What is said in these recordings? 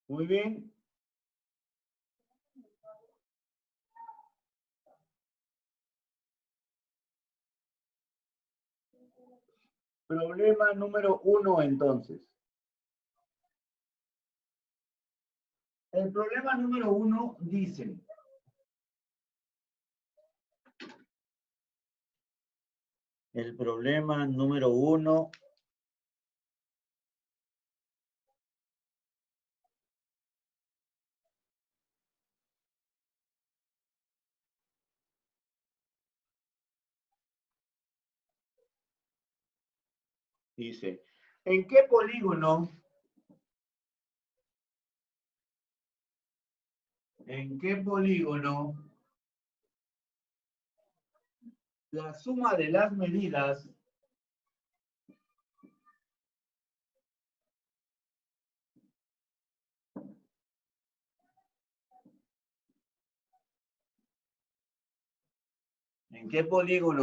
Muy bien. Problema número 1, entonces. El problema número 1 dice: el problema número 1 dice: ¿en qué polígono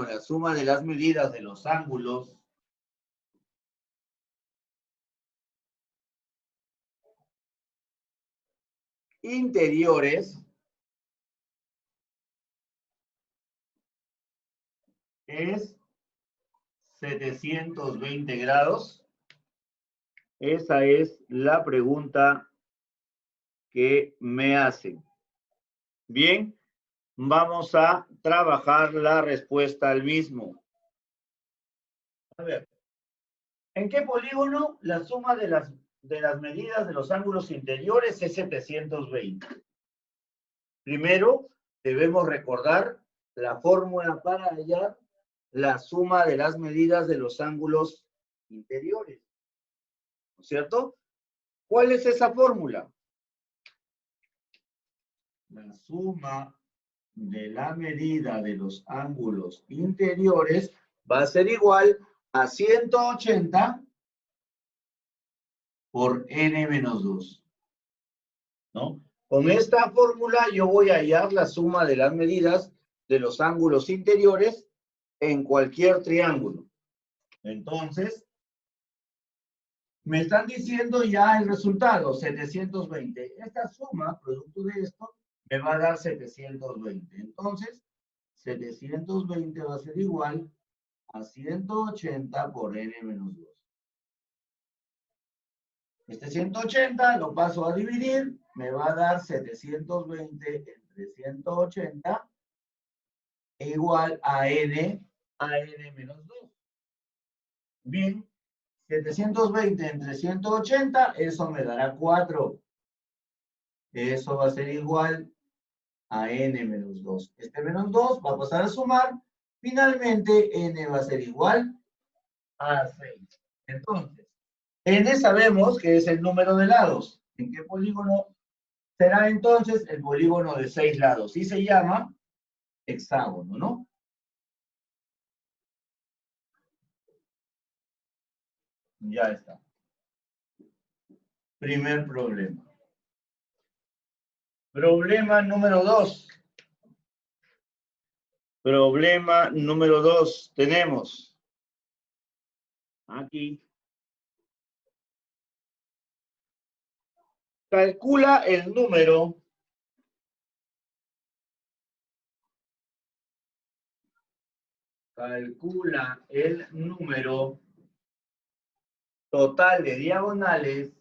la suma de las medidas de los ángulos interiores es 720 grados? Esa es la pregunta que me hacen. Bien, vamos a trabajar la respuesta al mismo. A ver, ¿en qué polígono la suma de las medidas de los ángulos interiores es 720? Primero, debemos recordar la fórmula para hallar la suma de las medidas de los ángulos interiores, ¿no es cierto? ¿Cuál es esa fórmula? La suma de la medida de los ángulos interiores va a ser igual a 180 por n menos 2, ¿no? Con esta fórmula yo voy a hallar la suma de las medidas de los ángulos interiores en cualquier triángulo. Entonces, me están diciendo ya el resultado, 720. Esta suma, producto de esto, me va a dar 720. Entonces, 720 va a ser igual a 180 por n menos 2. Este 180 lo paso a dividir, me va a dar 720 entre 180 igual a n menos 2. Bien, 720 entre 180, eso me dará 4. Eso va a ser igual a n menos 2. Este menos 2 va a pasar a sumar. Finalmente, n va a ser igual a 6. Entonces, n sabemos que es el número de lados. ¿En qué polígono será entonces? El polígono de 6 lados. Y se llama hexágono, ¿no? Ya está. Primer problema. Problema número 2. Problema número 2. Tenemos aquí. Calcula el número total de diagonales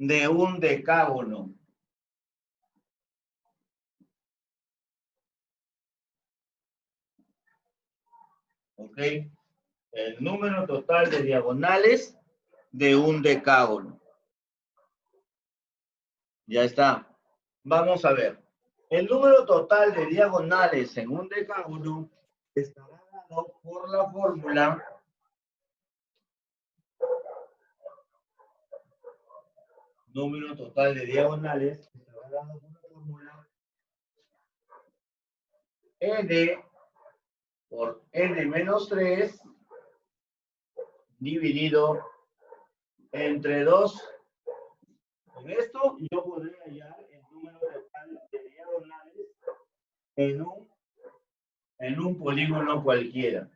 de un decágono. ¿Ok? El número total de diagonales de un decágono. Ya está. Vamos a ver. El número total de diagonales en un decágono estará dado por la fórmula número total de diagonales estará dado por la fórmula n por n menos 3 dividido entre 2. Con esto yo podré hallar el número total de diagonales en un polígono cualquiera.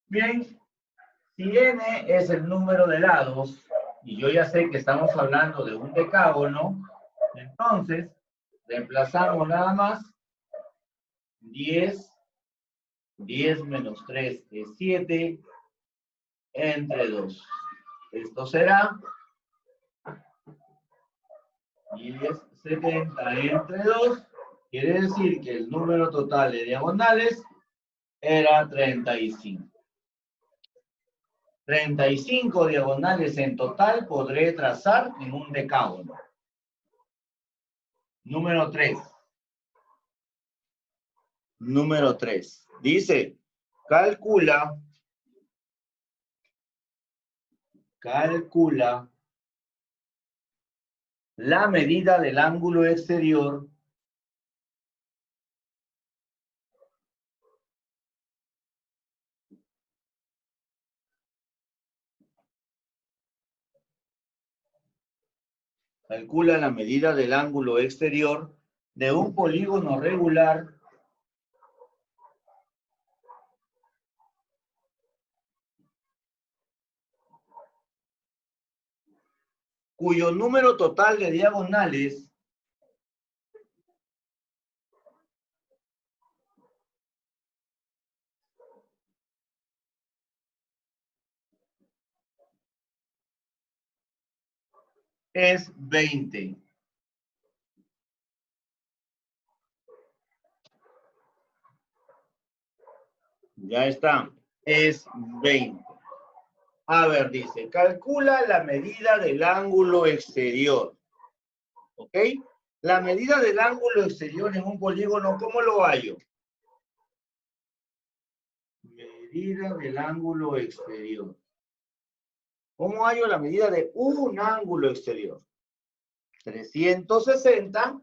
Bien, si n es el número de lados, y yo ya sé que estamos hablando de un decágono, entonces reemplazamos nada más 10 menos 3 es 7 entre 2. Esto será 10/70 entre 2. Quiere decir que el número total de diagonales era 35. 35 diagonales en total podré trazar en un decágono. Número 3. Número 3. Dice, calcula la medida del ángulo exterior de un polígono regular cuyo número total de diagonales es 20. Ya está, es 20. A ver, dice, calcula la medida del ángulo exterior. ¿Ok? La medida del ángulo exterior en un polígono, ¿cómo lo hallo? Medida del ángulo exterior. ¿Cómo hallo la medida de un ángulo exterior? 360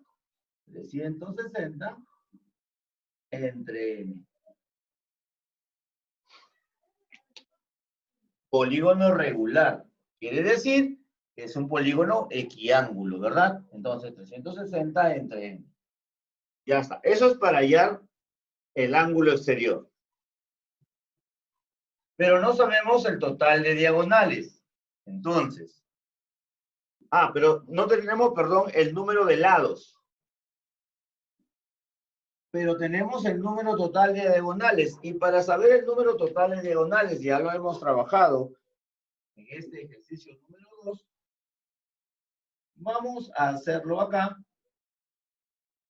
entre n. Polígono regular. Quiere decir que es un polígono equiángulo, ¿verdad? Entonces, 360 entre n. Ya está. Eso es para hallar el ángulo exterior. Pero no sabemos el total de diagonales. Entonces, pero no tenemos, perdón, el número de lados. Pero tenemos el número total de diagonales. Y para saber el número total de diagonales, ya lo hemos trabajado en este ejercicio número 2. Vamos a hacerlo acá.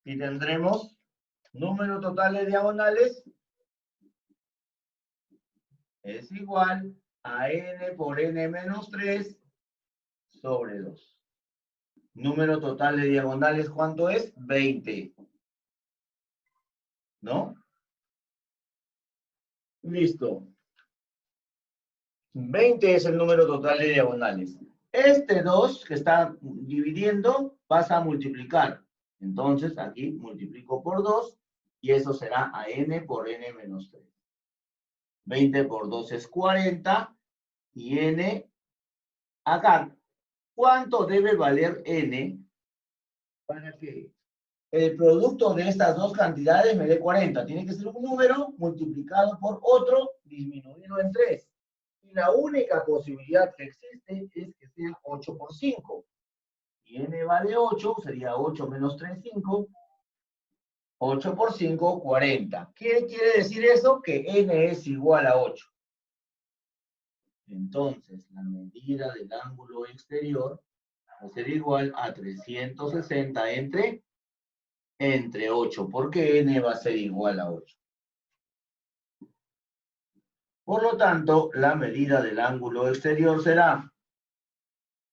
Y tendremos número total de diagonales es igual a n por n menos 3 sobre 2. Número total de diagonales, ¿cuánto es? 20. ¿No? Listo. 20 es el número total de diagonales. Este 2 que está dividiendo pasa a multiplicar. Entonces aquí multiplico por 2 y eso será a n por n menos 3. 20 por 2 es 40 y n acá. ¿Cuánto debe valer n para que el producto de estas dos cantidades me dé 40? Tiene que ser un número multiplicado por otro disminuido en 3. Y la única posibilidad que existe es que sea 8 por 5. Y n vale 8, sería 8 menos 3, 5. 8 por 5, 40. ¿Qué quiere decir eso? Que n es igual a 8. Entonces, la medida del ángulo exterior va a ser igual a 360 entre 8, porque n va a ser igual a 8. Por lo tanto, la medida del ángulo exterior será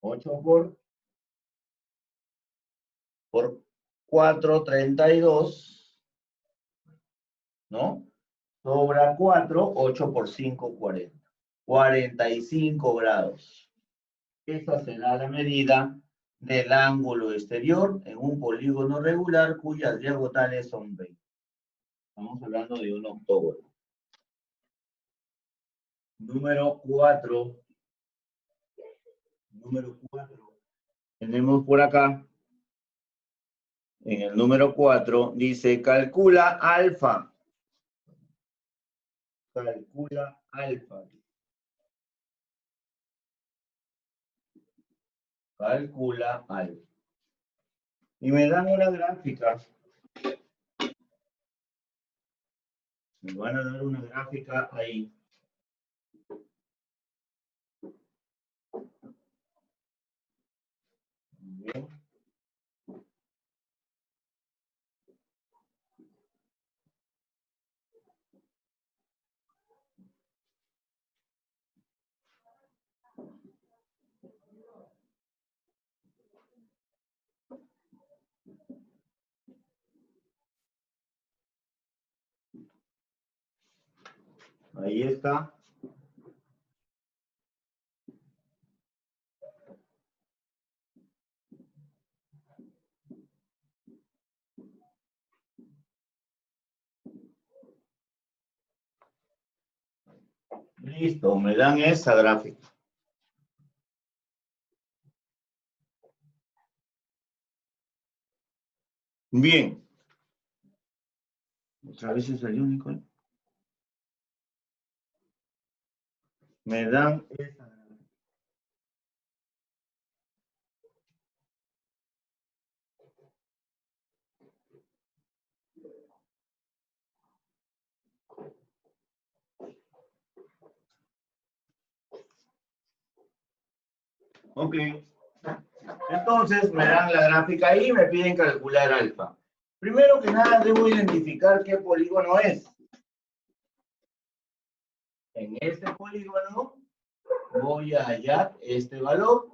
8 por 4, 32, ¿no? Sobra 4, 8 por 5, 40. 45 grados. Esa será la medida del ángulo exterior en un polígono regular cuyas diagonales son 20. Estamos hablando de un octógono. Número 4. Número 4. Tenemos por acá, en el número 4, dice calcula alfa. Calcula alfa. Calcula alfa. Y me dan una gráfica. Me van a dar una gráfica ahí. Bien. Ahí está. Listo, me dan esa gráfica. Bien. Otra vez es el único. Me dan esa gráfica. Ok. Entonces me dan la gráfica ahí y me piden calcular alfa. Primero que nada debo identificar qué polígono es. En este polígono voy a hallar este valor,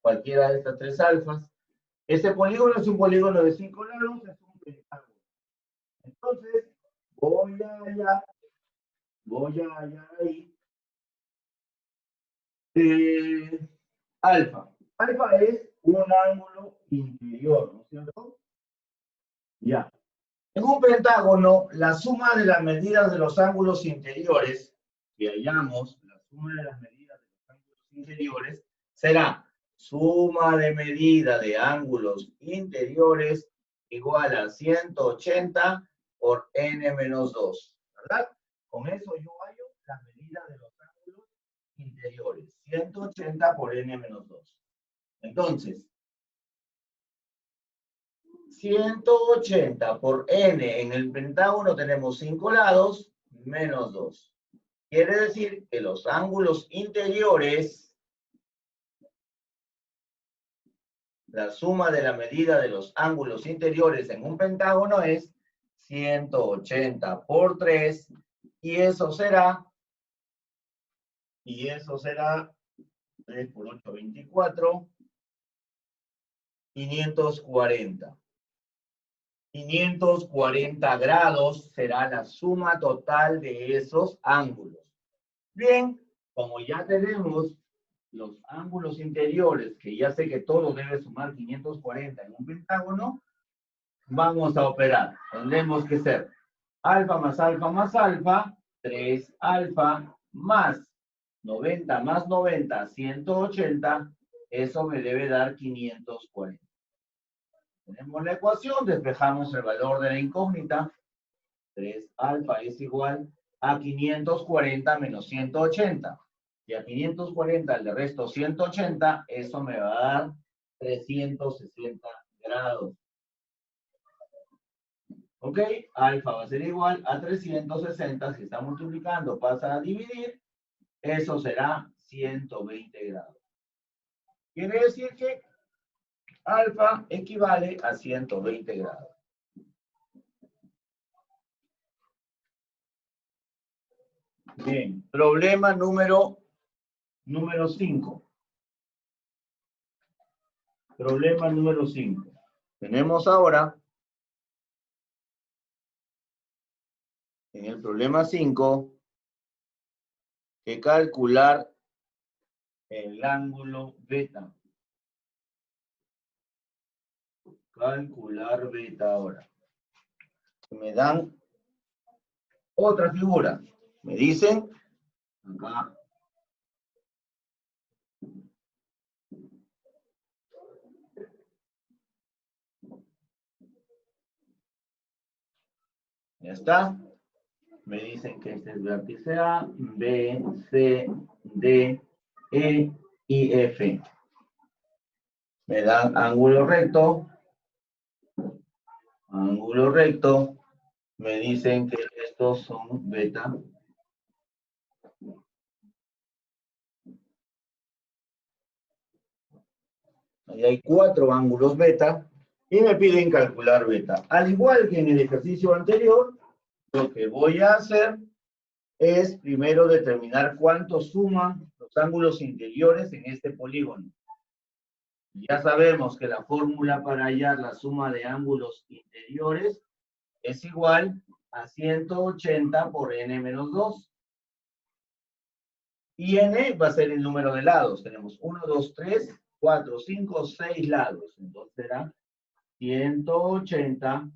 cualquiera de estas tres alfas. Este polígono es un polígono de 5 lados, es un pentágono. Entonces voy a hallar ahí alfa. Alfa es un ángulo interior, ¿no es cierto? Ya. En un pentágono, la suma de las medidas de los ángulos interiores, si hallamos la suma de las medidas de los ángulos interiores, será suma de medida de ángulos interiores igual a 180 por n menos 2, ¿verdad? Con eso yo hallo la medida de los ángulos interiores, 180 por n menos 2. Entonces, 180 por n en el pentágono tenemos 5 lados, menos 2. Quiere decir que los ángulos interiores, la suma de la medida de los ángulos interiores en un pentágono es 180 por 3, y eso será 3 por 8, 24, 540. 540 grados será la suma total de esos ángulos. Bien, como ya tenemos los ángulos interiores, que ya sé que todo debe sumar 540 en un pentágono, vamos a operar. Tendremos que ser alfa más alfa más alfa, 3 alfa más 90 más 90, 180, eso me debe dar 540. Tenemos la ecuación, despejamos el valor de la incógnita. 3 alfa es igual a 540 menos 180. Y a 540 le resto 180, eso me va a dar 360 grados. ¿Ok? Alfa va a ser igual a 360, si está multiplicando, pasa a dividir, eso será 120 grados. Quiere decir que alfa equivale a 120 grados. Bien, problema número 5. Problema número 5. Tenemos ahora, en el problema 5, que calcular el ángulo beta. Calcular beta ahora. Me dan otra figura. Me dicen, acá, ya está. Me dicen que este es vértice A, B, C, D, E y F. Me dan ángulo recto. Ángulo recto. Me dicen que estos son beta. Ahí hay 4 ángulos beta. Y me piden calcular beta. Al igual que en el ejercicio anterior, lo que voy a hacer es primero determinar cuánto suman los ángulos interiores en este polígono. Ya sabemos que la fórmula para hallar la suma de ángulos interiores es igual a 180 por n menos 2. Y n va a ser el número de lados. Tenemos 1, 2, 3, 4, 5, 6 lados. Entonces será 180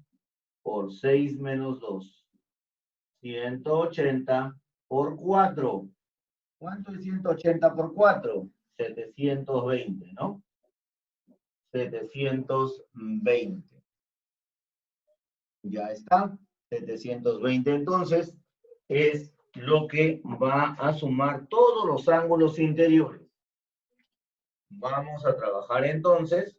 por 6 menos 2. 180 por 4. ¿Cuánto es 180 por 4? 720, ¿no? 720. Ya está. 720 entonces es lo que va a sumar todos los ángulos interiores. Vamos a trabajar entonces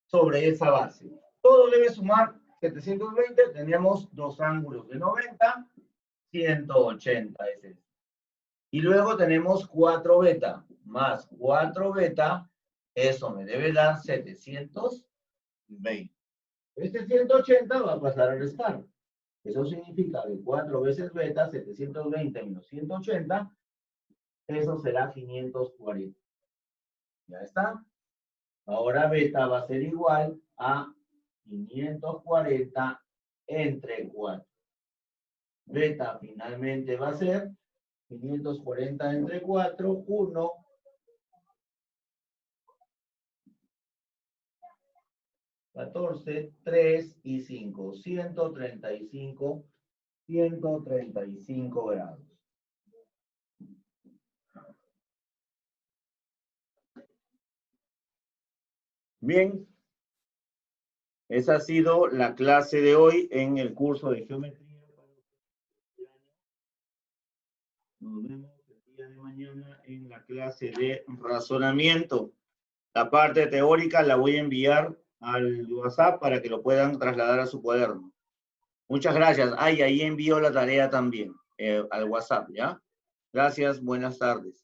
sobre esa base. Todo debe sumar 720. Tenemos 2 ángulos de 90. 180 es eso. Y luego tenemos 4 beta más 4 beta. Eso me debe dar 720. Este 180 va a pasar a restar. Eso significa que 4 veces beta, 720 menos 180, eso será 540. Ya está. Ahora beta va a ser igual a 540 entre 4. Beta finalmente va a ser 540 entre 4, 1, 14, 3 y 5. 135 grados. Bien, esa ha sido la clase de hoy en el curso de geometría. Nos vemos el día de mañana en la clase de razonamiento. La parte teórica la voy a enviar al WhatsApp para que lo puedan trasladar a su cuaderno. Muchas gracias. Ahí envío la tarea también al WhatsApp, ¿ya? Gracias, buenas tardes.